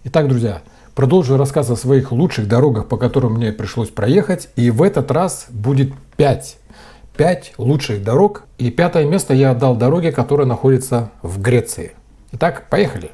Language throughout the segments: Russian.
Итак, друзья, продолжу рассказ о своих лучших дорогах, по которым мне пришлось проехать. И в этот раз будет 5 лучших дорог. И 5-е место я отдал дороге, которая находится в Греции. Итак, поехали.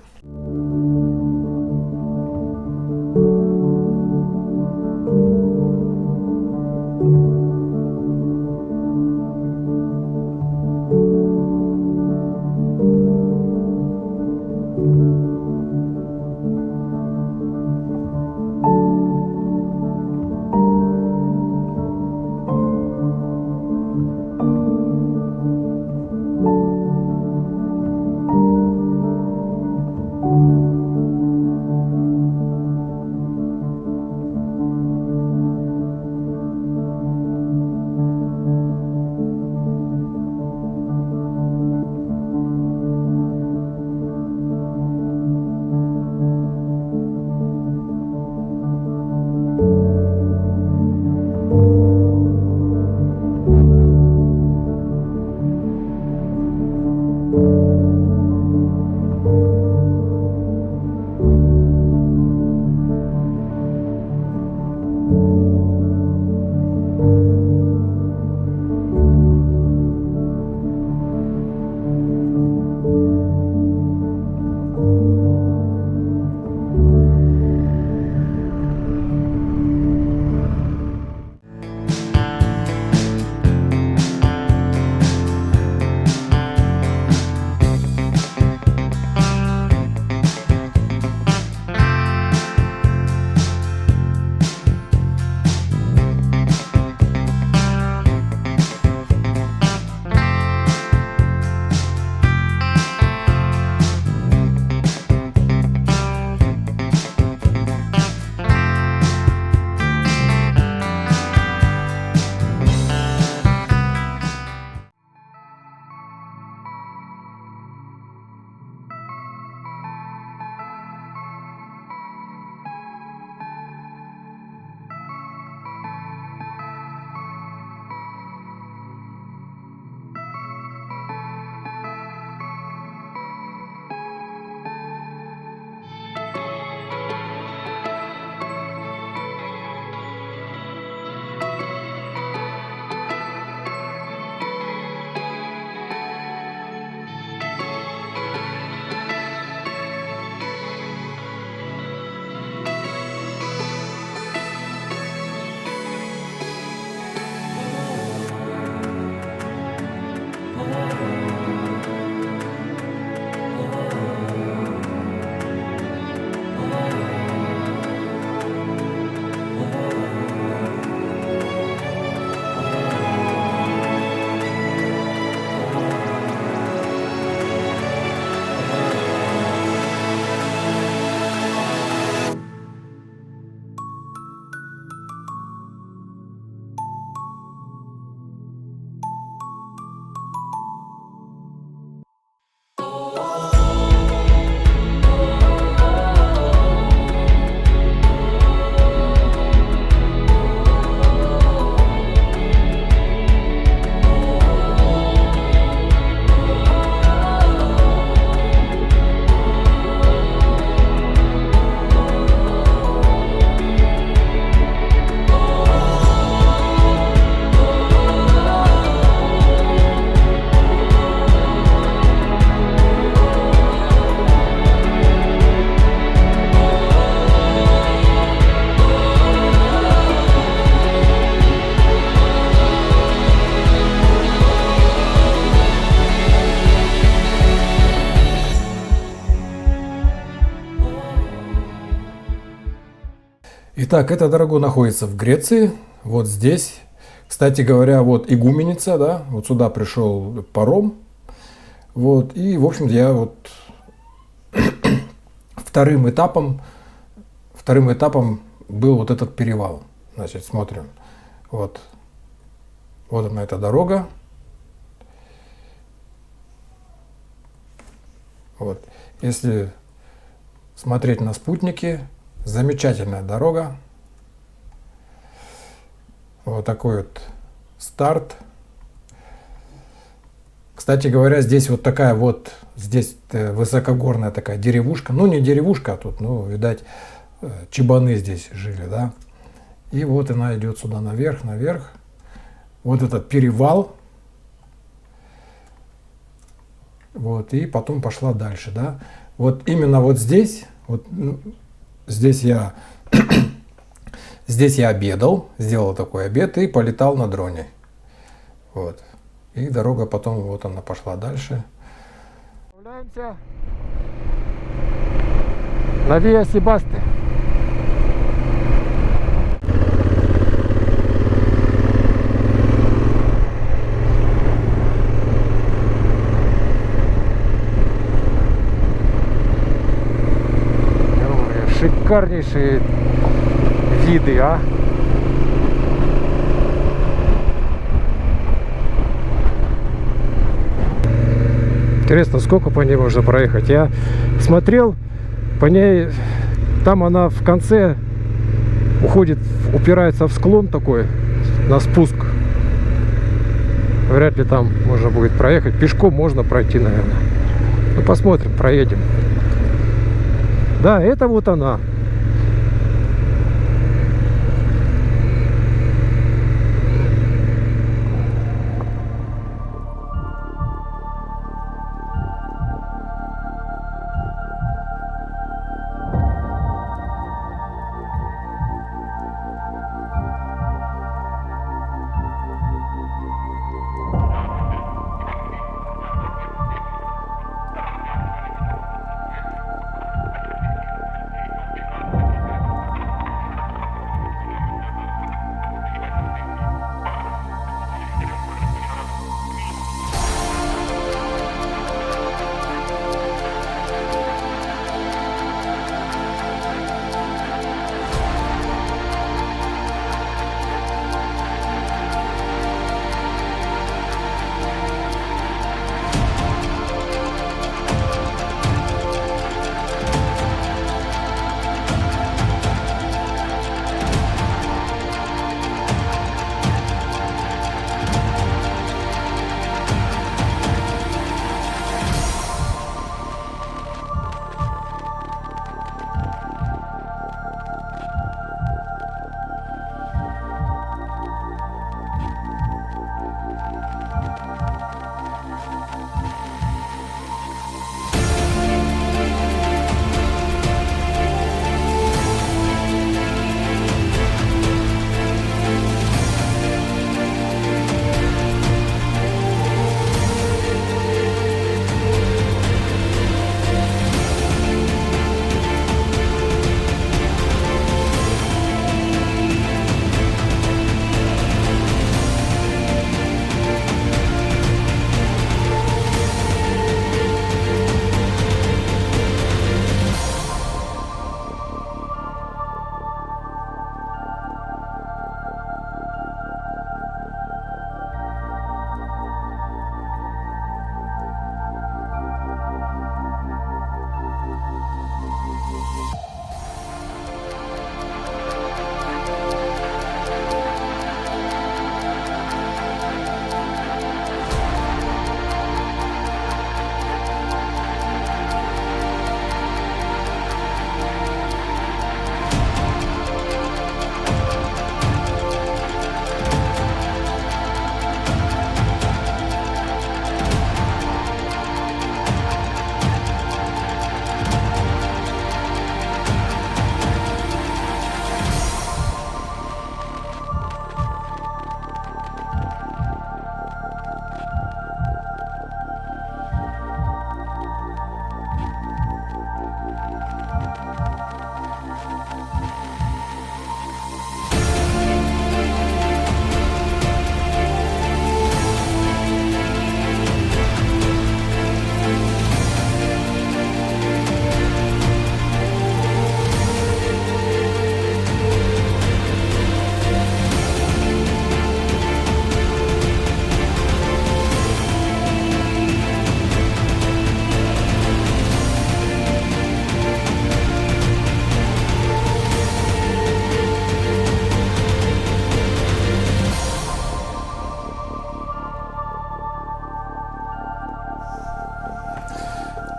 Итак, эта дорога находится в Греции, вот здесь. Кстати говоря, вот Игуменица, да, вот сюда пришел паром. Вот, и, в общем, я вот вторым этапом был вот этот перевал. Значит, смотрим. Вот она, эта дорога. Вот. Если смотреть на спутники, замечательная дорога. Вот такой вот старт. Кстати говоря, здесь вот такая вот, здесь высокогорная такая деревушка. Ну, не деревушка, а тут, ну, видать, чебаны здесь жили, да. И вот она идет сюда наверх, наверх. Вот этот перевал. Вот, и потом пошла дальше, да. Вот именно вот здесь, здесь я обедал, сделал такой обед и полетал на дроне. Вот. И дорога потом, вот она пошла дальше. Отправляемся на Виа Себасте. Шикарнейшие виды, а! Интересно, сколько по ней можно проехать? Я смотрел, по ней, там она в конце уходит, упирается в склон такой, на спуск. Вряд ли там можно будет проехать. Пешком можно пройти, наверное. Ну, посмотрим, проедем. Да, это вот она.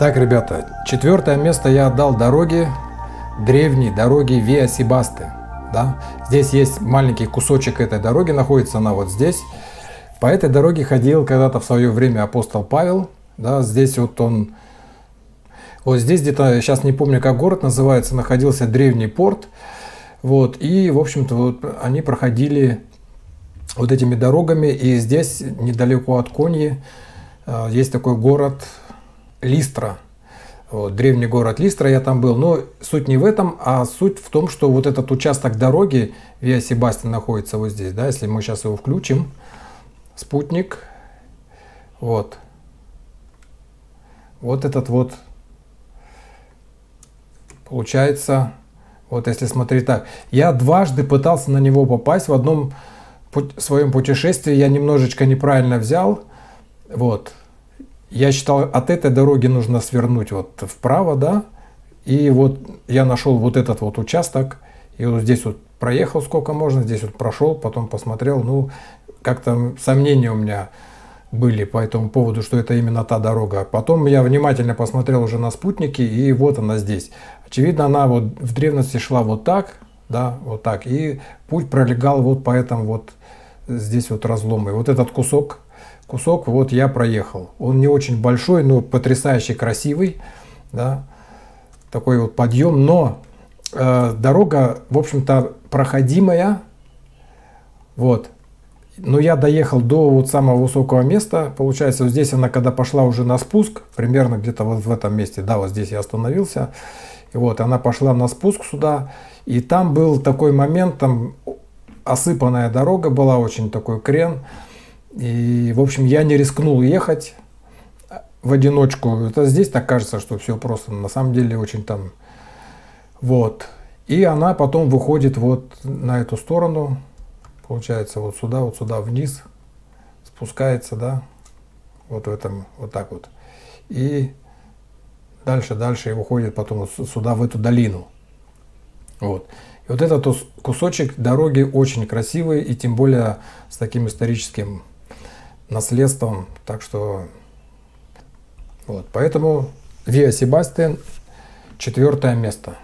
Так, ребята, 4 место я отдал дороге, древней дороге Виа Сибасте. Да? Здесь есть маленький кусочек этой дороги, находится она вот здесь. По этой дороге ходил когда-то в свое время апостол Павел. Да? Здесь вот он, вот здесь где-то, сейчас не помню, как город называется, находился древний порт. Вот, и, в общем-то, вот они проходили вот этими дорогами. И здесь, недалеко от Коньи, есть такой город Листра. Вот, древний город Листра, я там был. Но суть не в этом, а суть в том, что вот этот участок дороги Виа Сибасте находится вот здесь. Да, если мы сейчас его включим, спутник, вот. Вот этот вот, получается, вот если смотреть так. Я дважды пытался на него попасть. В одном своем путешествии я немножечко неправильно взял. Вот. Я считал, от этой дороги нужно свернуть вот вправо, да. И вот я нашел вот этот вот участок. И вот здесь вот проехал сколько можно, здесь вот прошел, потом посмотрел. Ну, как-то сомнения у меня были по этому поводу, что это именно та дорога. Потом я внимательно посмотрел уже на спутники, и вот она здесь. Очевидно, она вот в древности шла вот так, да, вот так. И путь пролегал вот по этому вот здесь вот разлому. И вот этот кусок вот я проехал. Он не очень большой, но потрясающе красивый, да, такой вот подъем. Но дорога, в общем-то, проходимая, вот. Но я доехал до вот самого высокого места. Получается, вот здесь она, когда пошла уже на спуск, примерно где-то вот в этом месте, да, вот здесь я остановился. И вот она пошла на спуск сюда. И там был такой момент, там осыпанная дорога была, очень такой крен. И, в общем, я не рискнул ехать в одиночку. Это здесь так кажется, что все просто. На самом деле очень там. Вот. И она потом выходит вот на эту сторону. Получается, вот сюда вниз. Спускается, да. Вот в этом, вот так вот. И дальше и выходит потом сюда, в эту долину. Вот. И вот этот кусочек дороги очень красивый. И тем более с таким историческим наследством, так что вот, поэтому Виа Сибасте 4 место.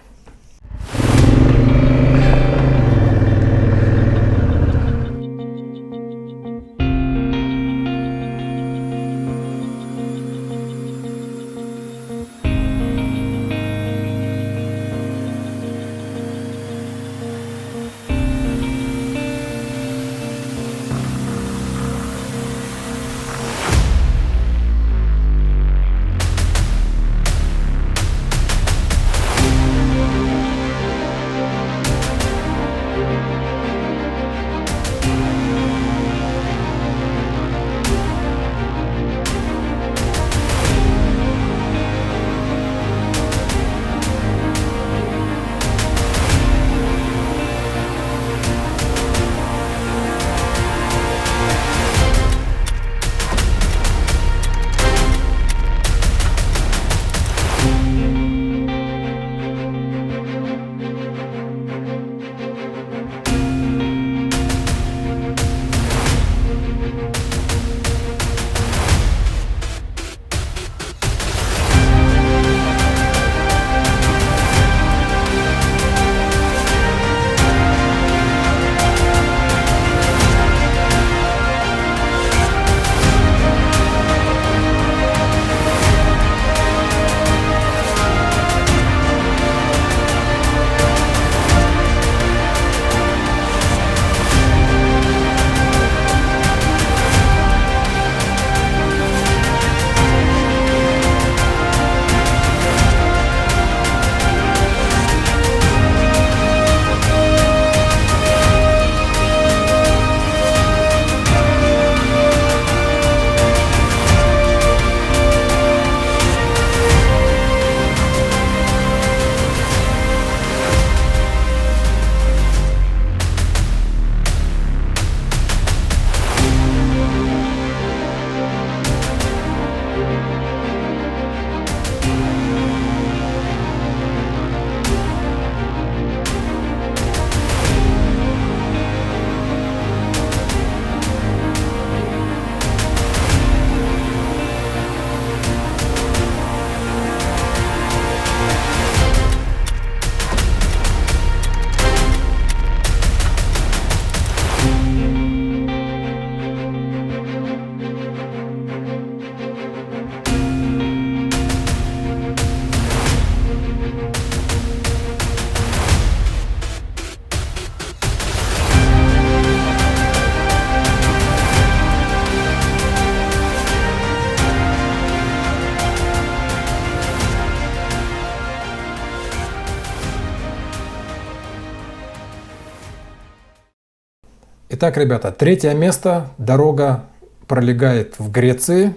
Итак, ребята, третье место. Дорога пролегает в Греции.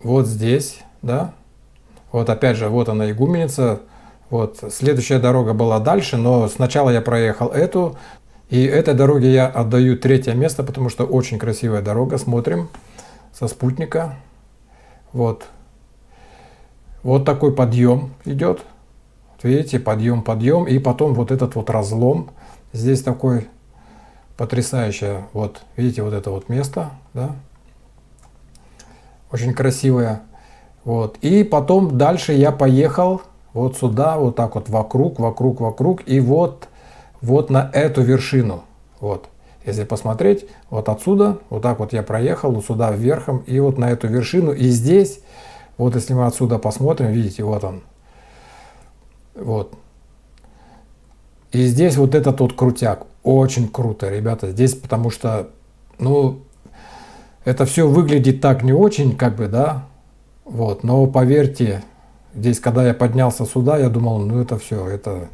Вот здесь, да. Вот опять же, вот она, Игуменица. Вот, следующая дорога была дальше, но сначала я проехал эту. И этой дороге я отдаю третье место, потому что очень красивая дорога. Смотрим со спутника. Вот. Вот такой подъем идет. Видите, подъем, подъем. И потом вот этот вот разлом. Здесь такой потрясающее. Вот, видите, вот это вот место, да. Очень красивое. Вот. И потом дальше я поехал вот сюда, вот так вот вокруг, вокруг, вокруг. И вот на эту вершину. Вот. Если посмотреть, вот отсюда, вот так вот я проехал, вот сюда вверхом, и вот на эту вершину. И здесь, вот если мы отсюда посмотрим, видите, вот он. Вот. И здесь вот этот вот крутяк. Очень круто, ребята. Здесь, потому что, ну, это все выглядит так не очень, как бы, да. Вот. Но поверьте, здесь, когда я поднялся сюда, я думал, ну это все, это...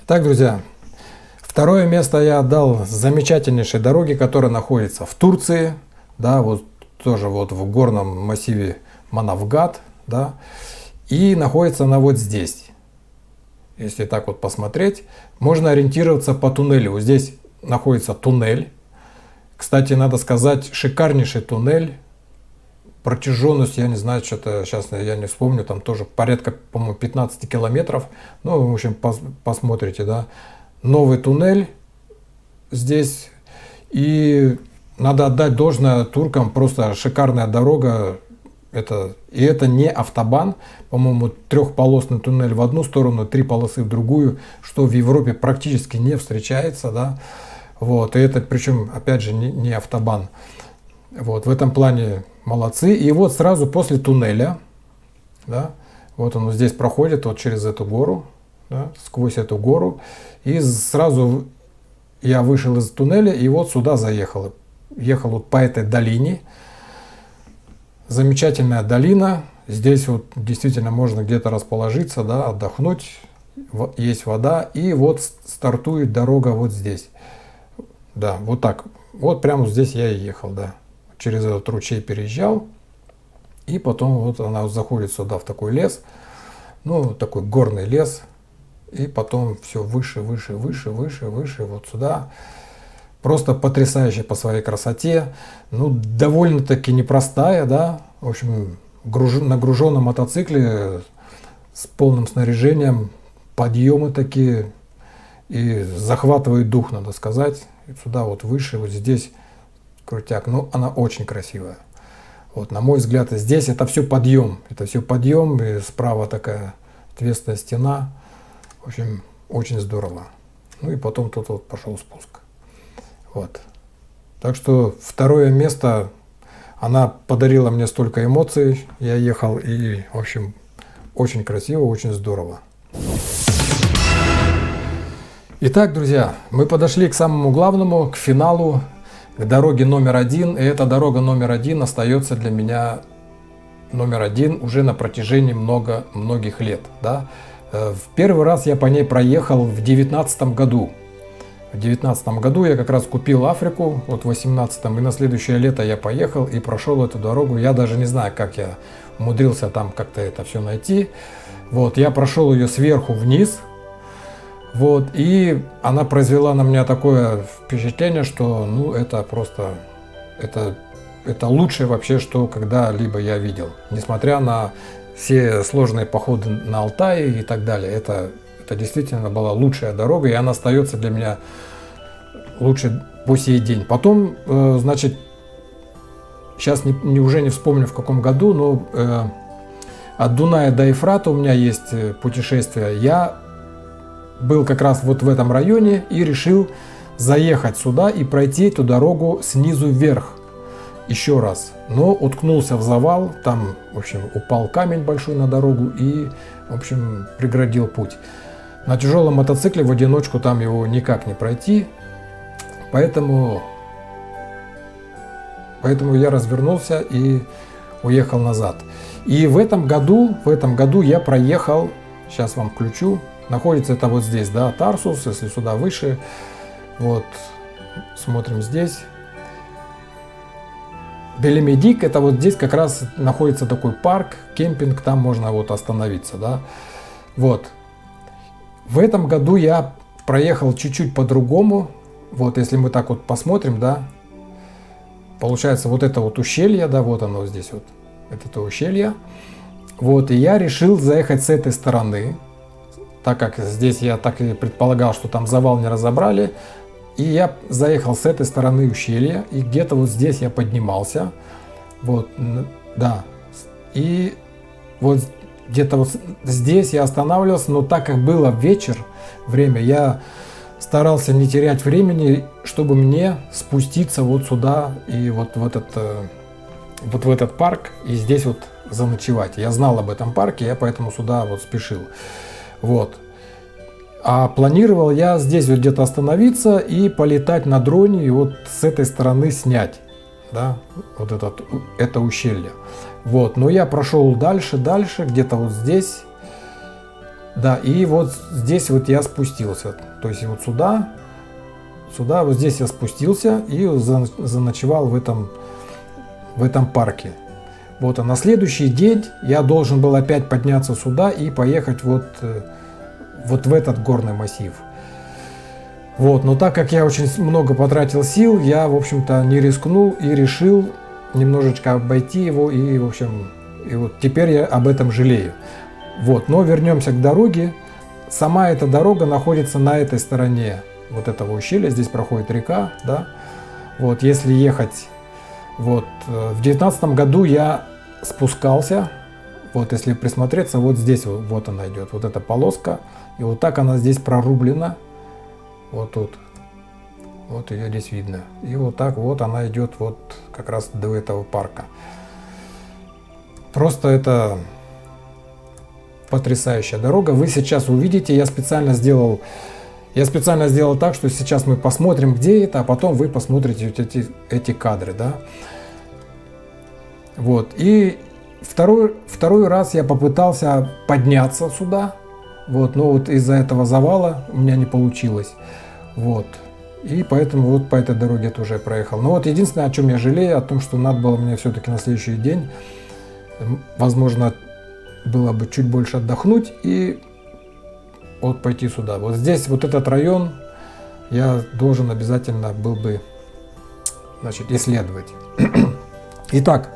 Так, друзья, второе место я отдал замечательнейшей дороге, которая находится в Турции, да, вот тоже вот в горном массиве Манавгат, да, и находится она вот здесь. Если так вот посмотреть, можно ориентироваться по туннелю. Вот здесь находится туннель. Кстати, надо сказать, шикарнейший туннель. протяженностью, я не знаю, что-то сейчас я не вспомню, там тоже порядка, по-моему, 15 километров. Ну, в общем, посмотрите, да. Новый туннель здесь. И надо отдать должное туркам, просто шикарная дорога. И это не автобан, по-моему, трехполосный туннель в одну сторону, 3 полосы в другую, что в Европе практически не встречается, да. Вот, и это, причем, опять же, не автобан. Вот, в этом плане молодцы. И вот сразу после туннеля, да, вот он здесь проходит, вот через эту гору, да, сквозь эту гору, и сразу я вышел из туннеля и вот сюда заехал. Ехал вот по этой долине. Замечательная долина. Здесь вот действительно можно где-то расположиться, да, отдохнуть. Есть вода. И вот стартует дорога вот здесь. Да, вот так. Вот прямо здесь я и ехал, да. Через этот ручей переезжал. И потом вот она заходит сюда в такой лес. Ну, такой горный лес. И потом все выше, выше, выше, выше, выше, вот сюда. Просто потрясающая по своей красоте. Ну, довольно-таки непростая, да. В общем, на груженном мотоцикле с полным снаряжением, подъемы такие. И захватывает дух, надо сказать. И сюда вот выше, вот здесь крутяк. Но она очень красивая. Вот, на мой взгляд, здесь это все подъем. Это все подъем, и справа такая отвесная стена. В общем, очень здорово. Ну и потом тут вот пошел спуск. Вот. Так что второе место, она подарила мне столько эмоций. Я ехал и, в общем, очень красиво, очень здорово. Итак, друзья, мы подошли к самому главному, к финалу, к дороге номер 1. И эта дорога номер 1 остается для меня номер 1 уже на протяжении многих лет. Да? В первый раз я по ней проехал в 2019 году. В 2019 году я как раз купил Африку, вот в 2018, и на следующее лето я поехал и прошел эту дорогу. Я даже не знаю, как я умудрился там как-то это все найти. Вот, я прошел ее сверху вниз. Вот, и она произвела на меня такое впечатление, что ну, это просто, это лучшее вообще, что когда-либо я видел. Несмотря на все сложные походы на Алтай и так далее, это действительно была лучшая дорога, и она остается для меня лучше по сей день. Потом, значит, сейчас уже не вспомню в каком году, но от Дуная до Ефрата у меня есть путешествие. Я был как раз вот в этом районе и решил заехать сюда и пройти эту дорогу снизу вверх еще раз. Но уткнулся в завал, там, в общем, упал камень большой на дорогу и, в общем, преградил путь. На тяжелом мотоцикле в одиночку там его никак не пройти, поэтому я развернулся и уехал назад. И в этом году я проехал, сейчас вам включу, находится это вот здесь, да, Тарсус, если сюда выше, вот, смотрим здесь. Белемедик, это вот здесь как раз находится такой парк, кемпинг, там можно вот остановиться, да, вот. В этом году я проехал чуть-чуть по-другому. Вот, если мы так вот посмотрим, да, получается вот это вот ущелье, да, вот оно здесь вот, это ущелье. Вот, и я решил заехать с этой стороны, так как здесь я так и предполагал, что там завал не разобрали. И я заехал с этой стороны ущелья, и где-то вот здесь я поднимался. Вот, да, и вот где-то вот здесь я останавливался, но так как было вечер, время, я старался не терять времени, чтобы мне спуститься вот сюда и вот в этот парк и здесь вот заночевать. Я знал об этом парке, я поэтому сюда вот спешил. Вот. А планировал я здесь вот где-то остановиться и полетать на дроне и вот с этой стороны снять, да, вот это ущелье. Вот, но я прошел дальше, где-то вот здесь, да, и вот здесь вот я спустился, то есть вот сюда, вот здесь я спустился и заночевал в этом парке. Вот, а на следующий день я должен был опять подняться сюда и поехать вот в этот горный массив. Вот, но так как я очень много потратил сил, я, в общем-то, не рискнул и решил немножечко обойти его, и, в общем, и вот теперь я об этом жалею. Вот, но вернемся к дороге. Сама эта дорога находится на этой стороне вот этого ущелья, здесь проходит река, да. Вот, если ехать, вот, в 19 году я спускался, вот, если присмотреться, вот здесь вот она идет, вот эта полоска, и вот так она здесь прорублена, вот тут, вот ее здесь видно, и вот так вот она идет вот как раз до этого парка. Просто это потрясающая дорога. Вы сейчас увидите, я специально сделал так, что сейчас мы посмотрим, где это, а потом вы посмотрите вот эти кадры, да. Вот, и второй раз я попытался подняться сюда, вот, но вот из-за этого завала у меня не получилось, вот. И поэтому вот по этой дороге я тоже проехал. Но вот единственное, о чем я жалею, о том, что надо было мне все-таки на следующий день, возможно, было бы чуть больше отдохнуть и вот пойти сюда. Вот здесь, вот этот район, я должен обязательно был бы, значит, исследовать. Итак,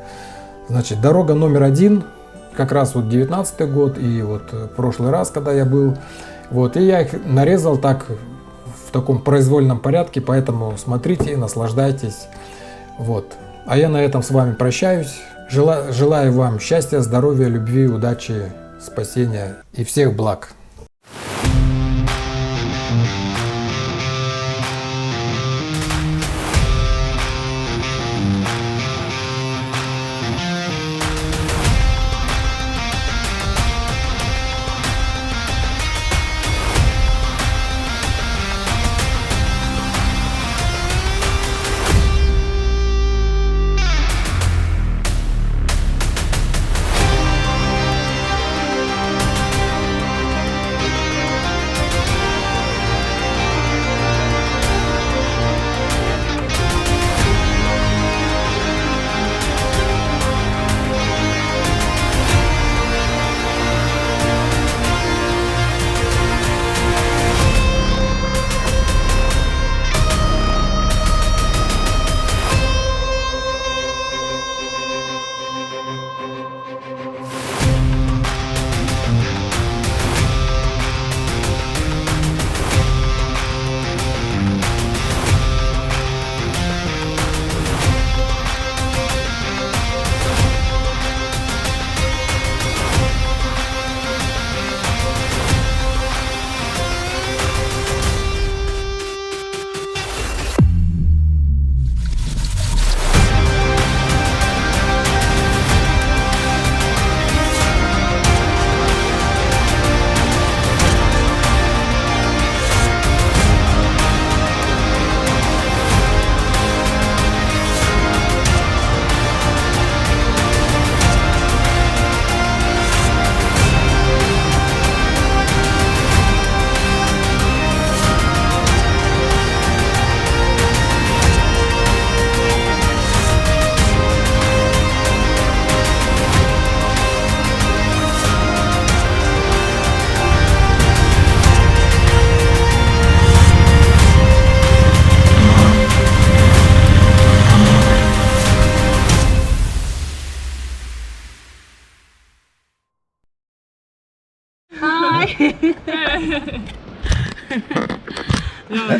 значит, дорога номер 1, как раз вот 19-й год и вот в прошлый раз, когда я был, вот, и я их нарезал так в таком произвольном порядке, поэтому смотрите, наслаждайтесь, вот. А я на этом с вами прощаюсь. Желаю вам счастья, здоровья, любви, удачи, спасения и всех благ.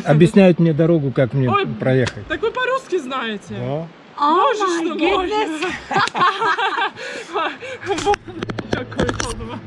Объясняют мне дорогу, как мне проехать. Так вы по-русски знаете? Да. Можешь, что можешь. Какой ходова.